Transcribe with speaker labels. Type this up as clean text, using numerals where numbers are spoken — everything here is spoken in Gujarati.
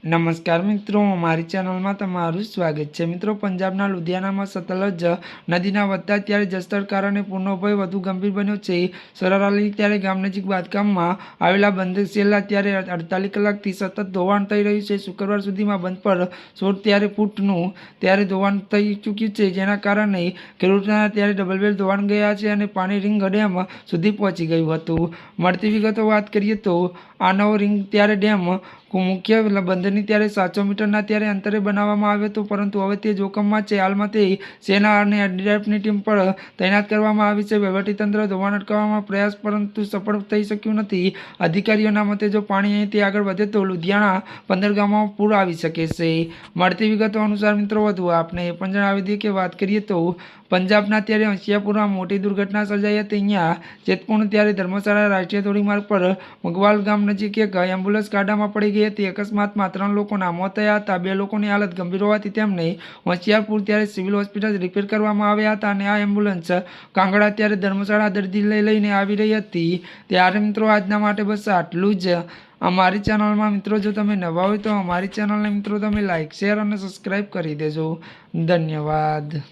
Speaker 1: નમસ્કાર મિત્રો, મારી ચેનલમાં તમારું સ્વાગત છે। મિત્રો, પંજાબના લુધિયાનામાં સતલજ નદીના વધતા ત્યારે જળસ્તર કારણે પૂરનો ભય વધુ ગંભીર બન્યો છે। સરારાલી ત્યારે ગામ નજીક બાંધકામમાં આવેલા બંધ છેલ્લા ત્યારે 48 કલાકથી સતત ધોવાણ થઈ રહ્યું છે। શુક્રવાર સુધીમાં બંધ પર 16 ત્યારે ફૂટનું ત્યારે ધોવાણ થઈ ચૂક્યું છે, જેના કારણે ખેડૂતોના ત્યારે ડબલ ધોવાણ ગયા છે અને પાણી રિંગ ડેમ સુધી પહોંચી ગયું હતું। મળતી વિગતો વાત કરીએ તો આ નવો રિંગ ત્યારે ડેમ મુખ્ય બંધની ત્યારે 700 મીટરના ત્યારે અંતરે બનાવવામાં આવ્યો હતો, પરંતુ હવે તે જોખમમાં છે। હાલમાં તે સેના અને એનડીઆરએફની ટીમ પણ તૈનાત કરવામાં આવી છે। વહીવટીતંત્ર ધોવાણ અટકાવવામાં પ્રયાસ પરંતુ સફળ થઈ શક્યું નથી। અધિકારીઓના મતે જો પાણી અહીંથી આગળ વધે તો લુધિયાણા 15 ગામોમાં પૂર આવી શકે છે। મળતી વિગતો અનુસાર મિત્રો વધુ આપને એ પણ જણાવી દઈએ કે વાત કરીએ તો પંજાબના ત્યારે હોશિયારપુરમાં મોટી દુર્ઘટના સર્જાઈ હતી। અહીંયા જેતપુર ત્યારે ધર્મશાળા રાષ્ટ્રીય ધોરીમાર્ગ પર મગવાલ ગામ નજીક એક એમ્બ્યુલન્સ ખાડામાં પડી ગઈ હતી। અકસ્માતમાં 3 લોકોના મોત થયા હતા। 2 લોકોની હાલત ગંભીર હોવાથી તેમને હોશિયારપુર ત્યારે સિવિલ હોસ્પિટલ રિફર કરવામાં આવ્યા હતા અને આ એમ્બ્યુલન્સ કાંગડા ત્યારે ધર્મશાળા દર્દી લઈને આવી રહી હતી। ત્યારે મિત્રો આજના માટે બસ આટલું જ। અમારી ચેનલમાં મિત્રો જો તમે નવા હોય તો અમારી ચેનલને મિત્રો તમે લાઇક, શેર અને સબસ્ક્રાઈબ કરી દેજો। ધન્યવાદ।